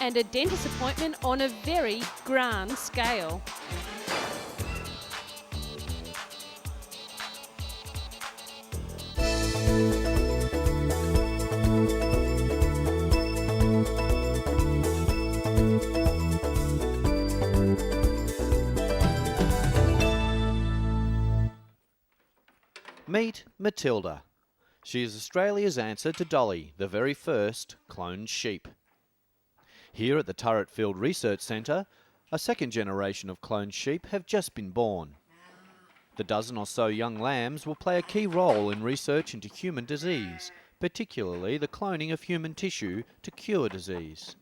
and a dentist appointment on a very grand scale. Meet Matilda. She is Australia's answer to Dolly, the very first cloned sheep. Here at the Turretfield Research Centre, a second generation of cloned sheep have just been born. The dozen or so young lambs will play a key role in research into human disease, particularly the cloning of human tissue to cure disease.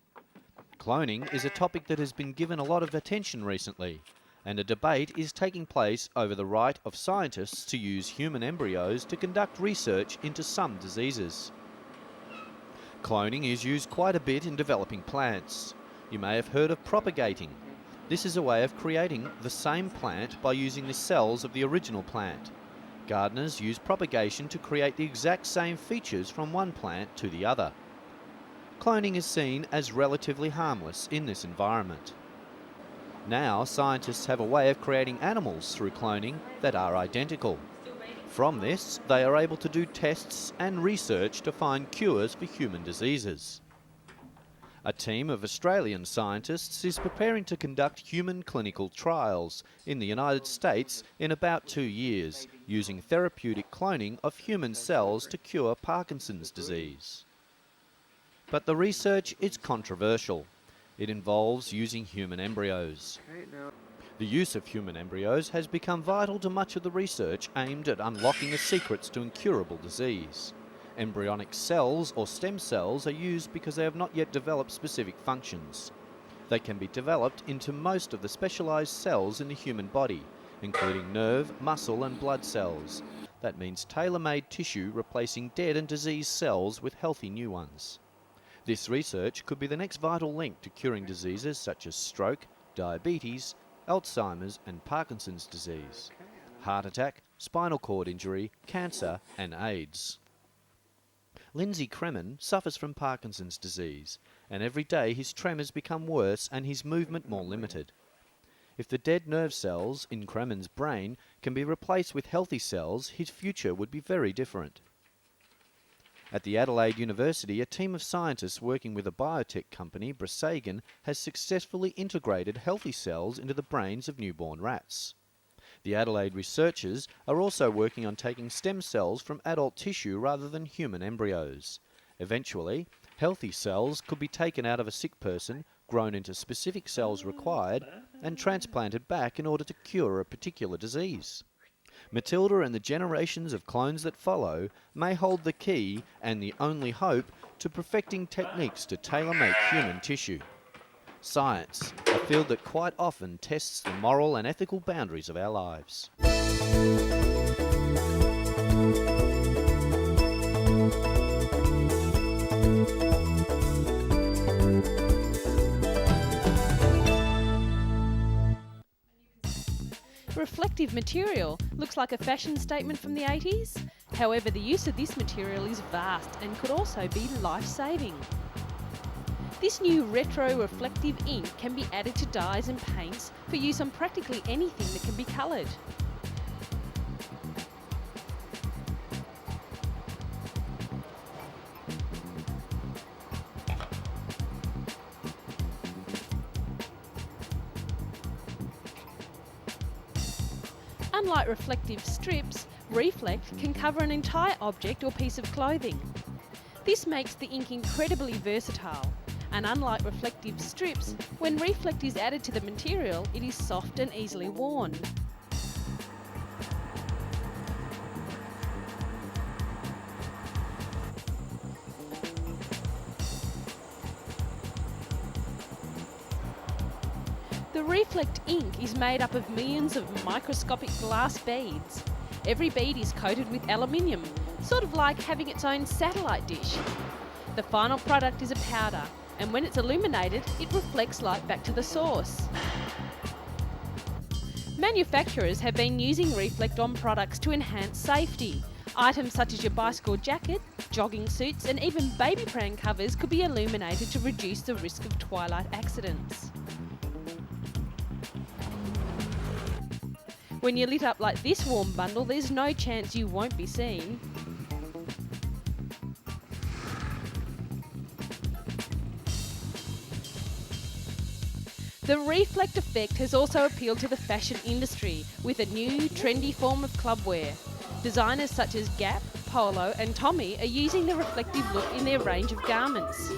Cloning is a topic that has been given a lot of attention recently, and a debate is taking place over the right of scientists to use human embryos to conduct research into some diseases. Cloning is used quite a bit in developing plants. You may have heard of propagating. This is a way of creating the same plant by using the cells of the original plant. Gardeners use propagation to create the exact same features from one plant to the other. Cloning is seen as relatively harmless in this environment. Now, scientists have a way of creating animals through cloning that are identical. From this, they are able to do tests and research to find cures for human diseases. A team of Australian scientists is preparing to conduct human clinical trials in the United States in about 2 years, using therapeutic cloning of human cells to cure Parkinson's disease. But the research is controversial. It involves using human embryos. The use of human embryos has become vital to much of the research aimed at unlocking the secrets to incurable disease. Embryonic cells or stem cells are used because they have not yet developed specific functions. They can be developed into most of the specialised cells in the human body, including nerve, muscle and blood cells. That means tailor-made tissue replacing dead and diseased cells with healthy new ones. This research could be the next vital link to curing diseases such as stroke, diabetes, Alzheimer's and Parkinson's disease, heart attack, spinal cord injury, cancer and AIDS. Lindsay Kremen suffers from Parkinson's disease, and every day his tremors become worse and his movement more limited. If the dead nerve cells in Kremen's brain can be replaced with healthy cells, his future would be very different. At the Adelaide University, a team of scientists working with a biotech company, Brisagan, has successfully integrated healthy cells into the brains of newborn rats. The Adelaide researchers are also working on taking stem cells from adult tissue rather than human embryos. Eventually, healthy cells could be taken out of a sick person, grown into specific cells required, and transplanted back in order to cure a particular disease. Matilda and the generations of clones that follow may hold the key and the only hope to perfecting techniques to tailor-make human tissue. Science, a field that quite often tests the moral and ethical boundaries of our lives. Reflective material looks like a fashion statement from the 80s. However, the use of this material is vast and could also be life-saving. This new retro reflective ink can be added to dyes and paints for use on practically anything that can be coloured. Unlike reflective strips, Reflect can cover an entire object or piece of clothing. This makes the ink incredibly versatile, and unlike reflective strips, when Reflect is added to the material, it is soft and easily worn. The Reflect ink is made up of millions of microscopic glass beads. Every bead is coated with aluminium, sort of like having its own satellite dish. The final product is a powder, and when it's illuminated, it reflects light back to the source. Manufacturers have been using Reflect on products to enhance safety. Items such as your bicycle jacket, jogging suits and even baby pram covers could be illuminated to reduce the risk of twilight accidents. When you're lit up like this warm bundle, there's no chance you won't be seen. The reflect effect has also appealed to the fashion industry with a new, trendy form of clubwear. Designers such as Gap, Polo and Tommy are using the reflective look in their range of garments.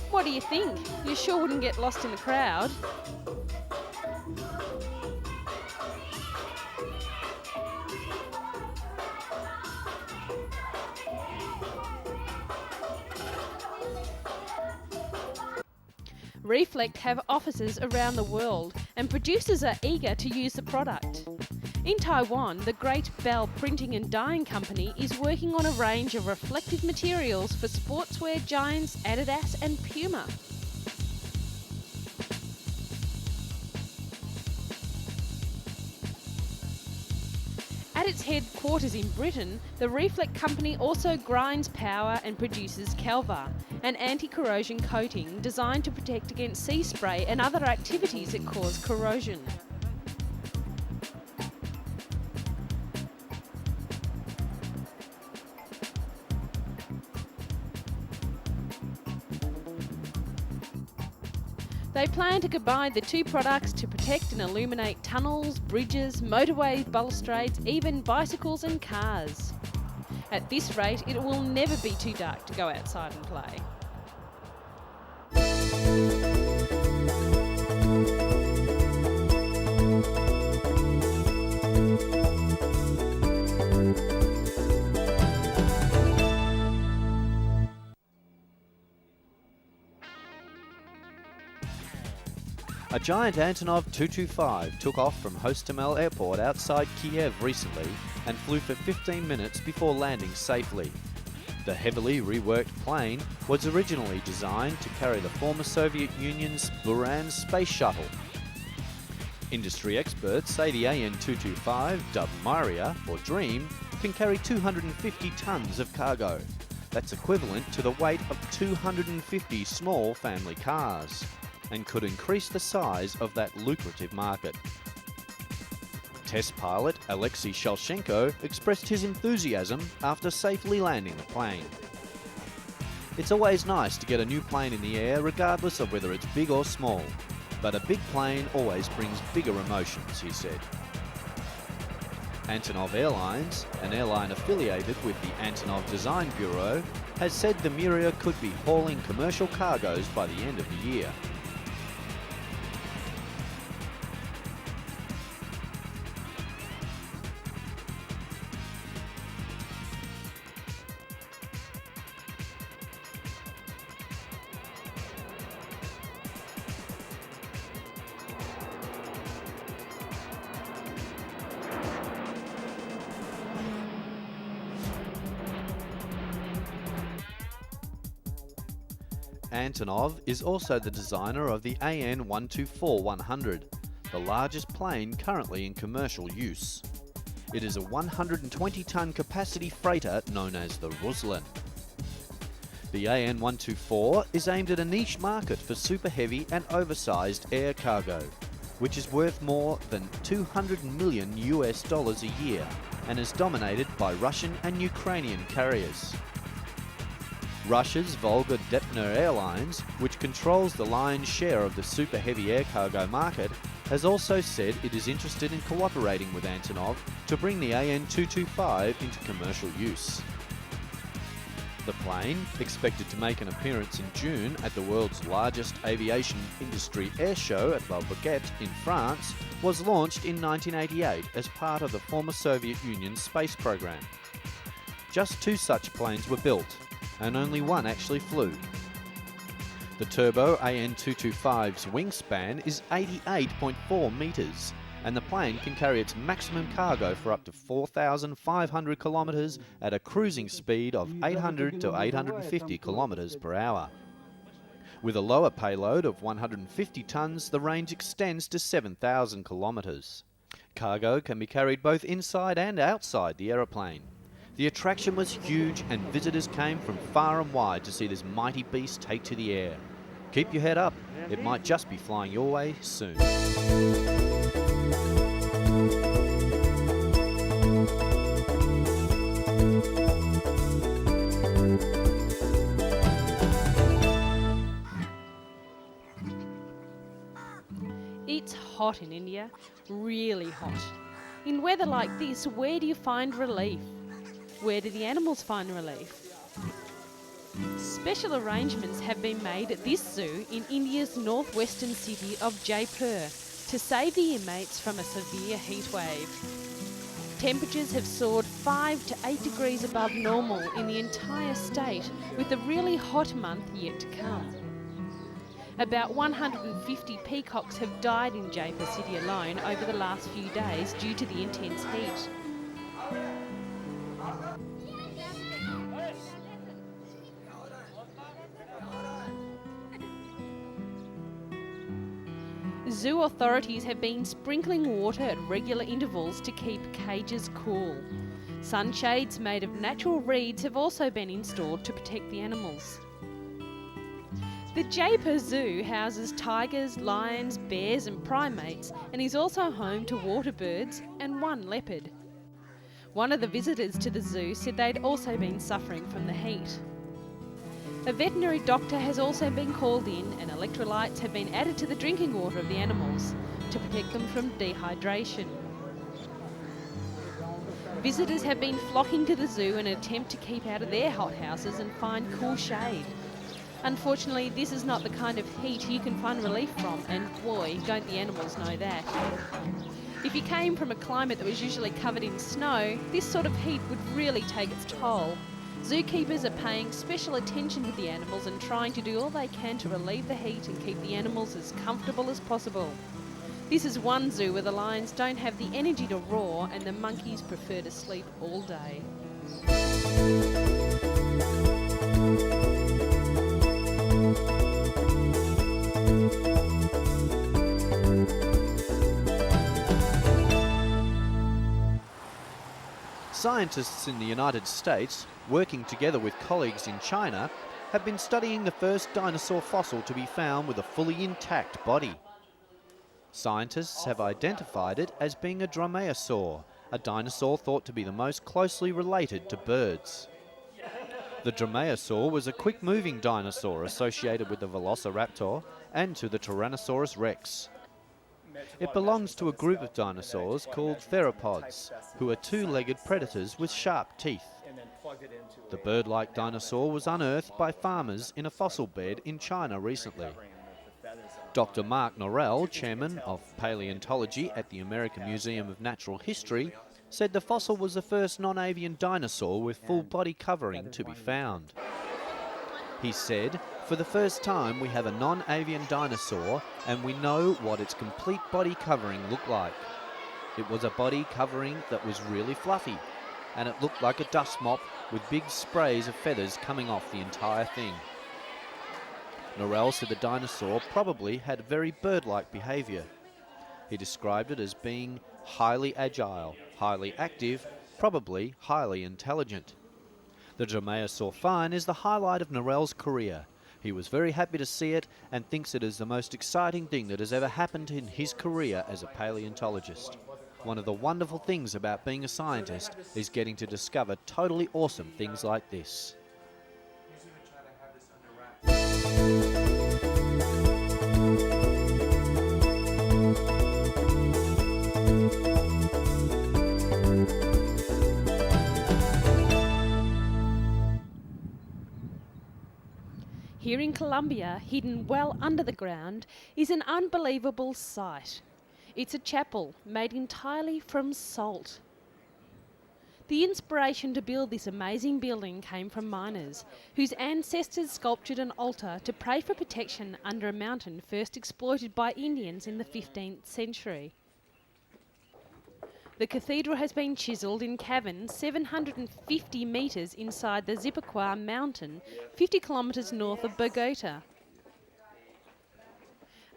What do you think? You sure wouldn't get lost in the crowd? Reflect have offices around the world and producers are eager to use the product. In Taiwan, the Great Bell Printing and Dyeing Company is working on a range of reflective materials for sportswear giants Adidas and Puma. At its headquarters in Britain, the Reflect company also grinds power and produces Kelvar, an anti-corrosion coating designed to protect against sea spray and other activities that cause corrosion. They plan to combine the two products to protect and illuminate tunnels, bridges, motorway balustrades, even bicycles and cars. At this rate, it will never be too dark to go outside and play. A giant Antonov 225 took off from Hostomel Airport outside Kiev recently and flew for 15 minutes before landing safely. The heavily reworked plane was originally designed to carry the former Soviet Union's Buran space shuttle. Industry experts say the AN-225, dubbed Myria or Dream, can carry 250 tons of cargo. That's equivalent to the weight of 250 small family cars, and could increase the size of that lucrative market. Test pilot Alexei Shalchenko expressed his enthusiasm after safely landing the plane. It's always nice to get a new plane in the air regardless of whether it's big or small, but a big plane always brings bigger emotions, he said. Antonov Airlines, an airline affiliated with the Antonov Design Bureau, has said the Myria could be hauling commercial cargoes by the end of the year. Antonov is also the designer of the AN-124-100, the largest plane currently in commercial use. It is a 120-ton capacity freighter known as the Ruslan. The AN-124 is aimed at a niche market for super heavy and oversized air cargo, which is worth more than $200 million a year and is dominated by Russian and Ukrainian carriers. Russia's Volga-Depner Airlines, which controls the lion's share of the super heavy air cargo market, has also said it is interested in cooperating with Antonov to bring the AN-225 into commercial use. The plane, expected to make an appearance in June at the world's largest aviation industry air show at La Baguette in France, was launched in 1988 as part of the former Soviet Union's space program. Just 2 such planes were built, and only one actually flew. The turbo AN-225's wingspan is 88.4 metres, and the plane can carry its maximum cargo for up to 4,500 kilometres at a cruising speed of 800 to 850 kilometres per hour. With a lower payload of 150 tonnes, the range extends to 7,000 kilometres. Cargo can be carried both inside and outside the aeroplane. The attraction was huge and visitors came from far and wide to see this mighty beast take to the air. Keep your head up, it might just be flying your way soon. It's hot in India, really hot. In weather like this, where do you find relief? Where do the animals find relief? Special arrangements have been made at this zoo in India's northwestern city of Jaipur to save the inmates from a severe heat wave. Temperatures have soared 5 to 8 degrees above normal in the entire state, with a really hot month yet to come. About 150 peacocks have died in Jaipur city alone over the last few days due to the intense heat. Zoo authorities have been sprinkling water at regular intervals to keep cages cool. Sunshades made of natural reeds have also been installed to protect the animals. The Jaipur Zoo houses tigers, lions, bears and primates and is also home to water birds and one leopard. One of the visitors to the zoo said they'd also been suffering from the heat. A veterinary doctor has also been called in and electrolytes have been added to the drinking water of the animals to protect them from dehydration. Visitors have been flocking to the zoo in an attempt to keep out of their hothouses and find cool shade. Unfortunately, this is not the kind of heat you can find relief from, and boy, don't the animals know that. If you came from a climate that was usually covered in snow, this sort of heat would really take its toll. Zookeepers are paying special attention to the animals and trying to do all they can to relieve the heat and keep the animals as comfortable as possible. This is one zoo where the lions don't have the energy to roar and the monkeys prefer to sleep all day. Scientists in the United States, working together with colleagues in China, have been studying the first dinosaur fossil to be found with a fully intact body. Scientists have identified it as being a dromaeosaur, a dinosaur thought to be the most closely related to birds. The dromaeosaur was a quick-moving dinosaur associated with the velociraptor and to the Tyrannosaurus rex. It belongs to a group of dinosaurs called theropods, who are two-legged predators with sharp teeth. The bird-like dinosaur was unearthed by farmers in a fossil bed in China recently. Dr. Mark Norrell, chairman of paleontology at the American Museum of Natural History, said the fossil was the first non-avian dinosaur with full body covering to be found. He said, "For the first time we have a non-avian dinosaur and we know what its complete body covering looked like. It was a body covering that was really fluffy and it looked like a dust mop with big sprays of feathers coming off the entire thing." Norrell said the dinosaur probably had very bird-like behaviour. He described it as being highly agile, highly active, probably highly intelligent. The dromaeosaur find is the highlight of Norrell's career. He was very happy to see it and thinks it is the most exciting thing that has ever happened in his career as a paleontologist. One of the wonderful things about being a scientist is getting to discover totally awesome things like this. Here in Colombia, hidden well under the ground, is an unbelievable sight. It's a chapel made entirely from salt. The inspiration to build this amazing building came from miners, whose ancestors sculptured an altar to pray for protection under a mountain first exploited by Indians in the 15th century. The cathedral has been chiselled in caverns 750 metres inside the Zipaquirá mountain, 50 kilometres north of Bogota.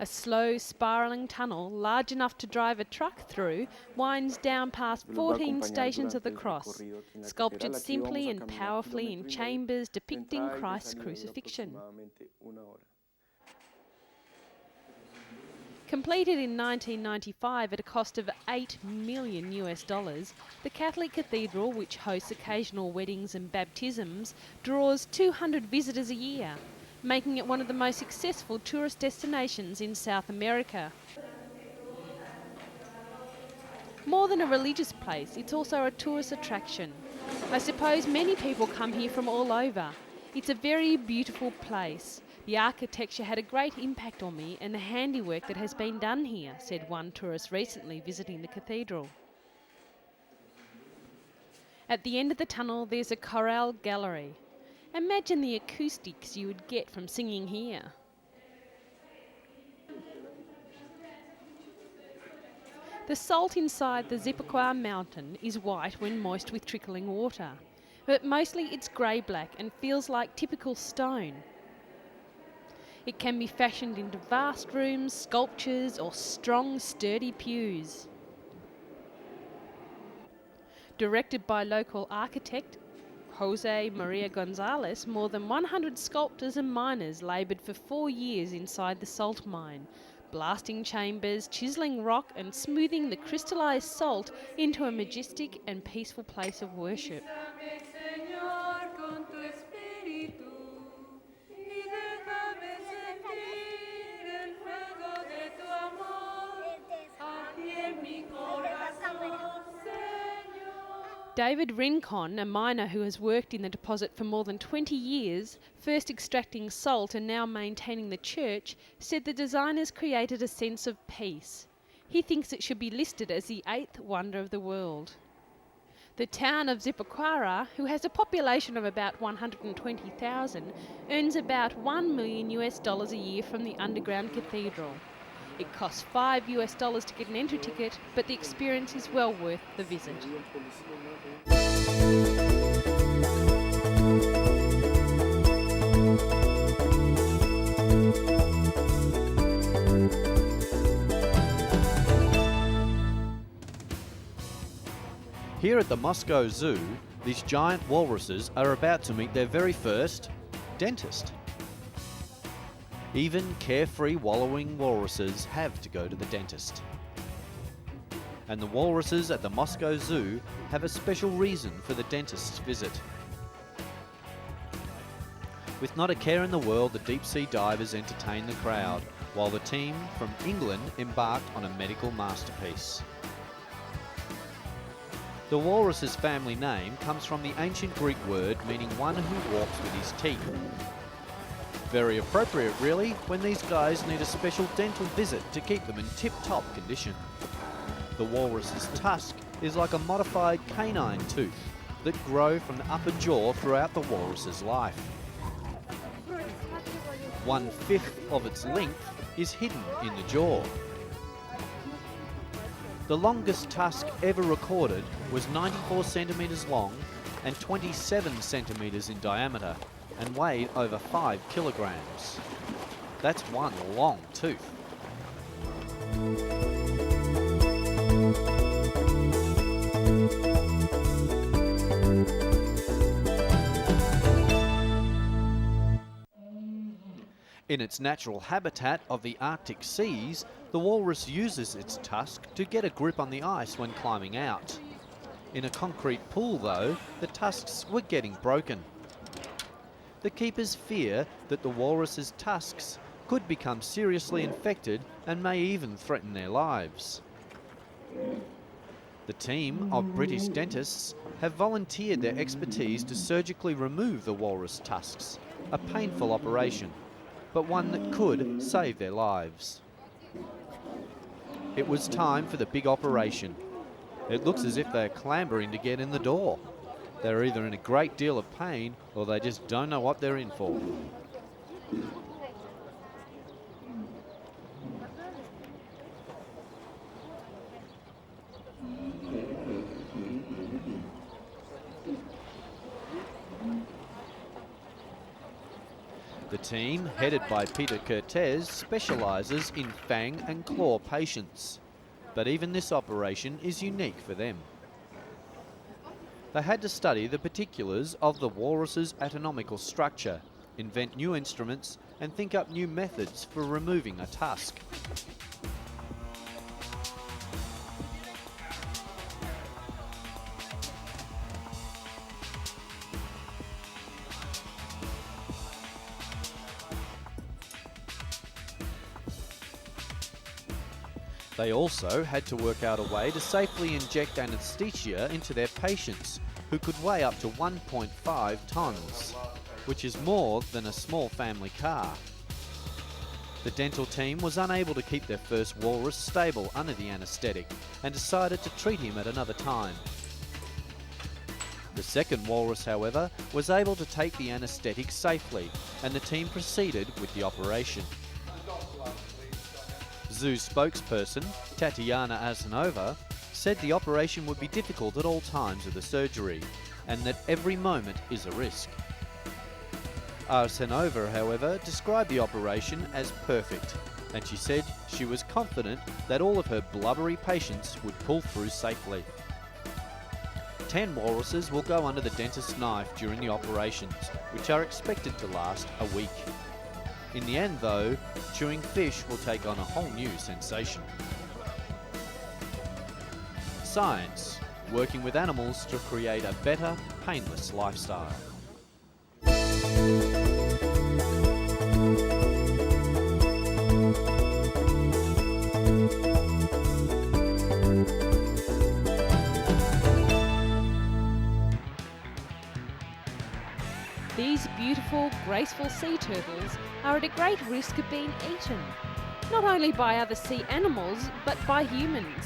A slow, spiralling tunnel, large enough to drive a truck through, winds down past 14 stations of the cross, sculptured simply and powerfully in chambers depicting Christ's crucifixion. Completed in 1995 at a cost of $8 million, the Catholic Cathedral, which hosts occasional weddings and baptisms, draws 200 visitors a year, making it one of the most successful tourist destinations in South America. More than a religious place, it's also a tourist attraction. I suppose many people come here from all over. It's a very beautiful place. The architecture had a great impact on me and the handiwork that has been done here, said one tourist recently visiting the cathedral. At the end of the tunnel there's a chorale gallery. Imagine the acoustics you would get from singing here. The salt inside the Zipaquirá mountain is white when moist with trickling water, but mostly it's grey-black and feels like typical stone. It can be fashioned into vast rooms, sculptures or strong, sturdy pews. Directed by local architect Jose Maria Gonzalez, more than 100 sculptors and miners laboured for 4 years inside the salt mine, blasting chambers, chiselling rock and smoothing the crystallised salt into a majestic and peaceful place of worship. David Rincon, a miner who has worked in the deposit for more than 20 years, first extracting salt and now maintaining the church, said the designers created a sense of peace. He thinks it should be listed as the 8th wonder of the world. The town of Zipaquirá, who has a population of about 120,000, earns about $1 million a year from the underground cathedral. It costs $5 to get an entry ticket, but the experience is well worth the visit. Here at the Moscow Zoo, these giant walruses are about to meet their very first dentist. Even carefree wallowing walruses have to go to the dentist. And the walruses at the Moscow Zoo have a special reason for the dentist's visit. With not a care in the world, the deep-sea divers entertain the crowd, while the team from England embarked on a medical masterpiece. The walrus's family name comes from the ancient Greek word meaning one who walks with his teeth. Very appropriate really, when these guys need a special dental visit to keep them in tip-top condition. The walrus's tusk is like a modified canine tooth that grow from the upper jaw throughout the walrus's life. 1/5 of its length is hidden in the jaw. The longest tusk ever recorded was 94 centimetres long and 27 centimetres in diameter and weighed over 5 kilograms. That's one long tooth. In its natural habitat of the Arctic seas, the walrus uses its tusk to get a grip on the ice when climbing out. In a concrete pool, though, the tusks were getting broken. The keepers fear that the walrus's tusks could become seriously infected and may even threaten their lives. The team of British dentists have volunteered their expertise to surgically remove the walrus tusks, a painful operation, but one that could save their lives. It was time for the big operation. It looks as if they're clambering to get in the door. They're either in a great deal of pain or they just don't know what they're in for. The team, headed by Peter Cortez, specialises in fang and claw patients. But even this operation is unique for them. They had to study the particulars of the walrus's anatomical structure, invent new instruments and think up new methods for removing a tusk. They also had to work out a way to safely inject anaesthesia into their patients, who could weigh up to 1.5 tonnes, which is more than a small family car. The dental team was unable to keep their first walrus stable under the anaesthetic and decided to treat him at another time. The second walrus, however, was able to take the anaesthetic safely, and the team proceeded with the operation. Zoo spokesperson Tatiana Arsenova said the operation would be difficult at all times of the surgery and that every moment is a risk. Arsenova, however, described the operation as perfect, and she said she was confident that all of her blubbery patients would pull through safely. 10 walruses will go under the dentist's knife during the operations, which are expected to last a week. In the end, though, chewing fish will take on a whole new sensation. Science, working with animals to create a better, painless lifestyle. These beautiful, graceful sea turtles are at a great risk of being eaten, not only by other sea animals, but by humans.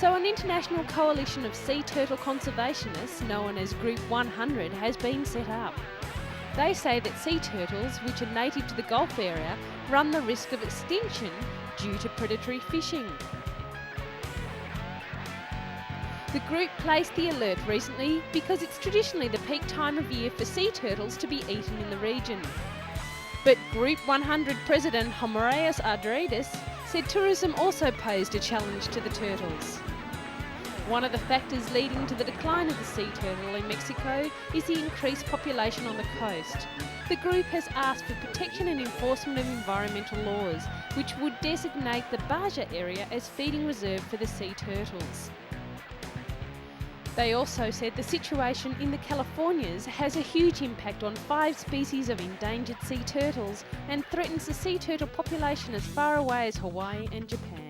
So an international coalition of sea turtle conservationists, known as Group 100, has been set up. They say that sea turtles, which are native to the Gulf area, run the risk of extinction due to predatory fishing. The group placed the alert recently because it's traditionally the peak time of year for sea turtles to be eaten in the region. But Group 100 President Homoreus Ardridis said tourism also posed a challenge to the turtles. One of the factors leading to the decline of the sea turtle in Mexico is the increased population on the coast. The group has asked for protection and enforcement of environmental laws, which would designate the Baja area as feeding reserve for the sea turtles. They also said the situation in the Californias has a huge impact on 5 species of endangered sea turtles and threatens the sea turtle population as far away as Hawaii and Japan.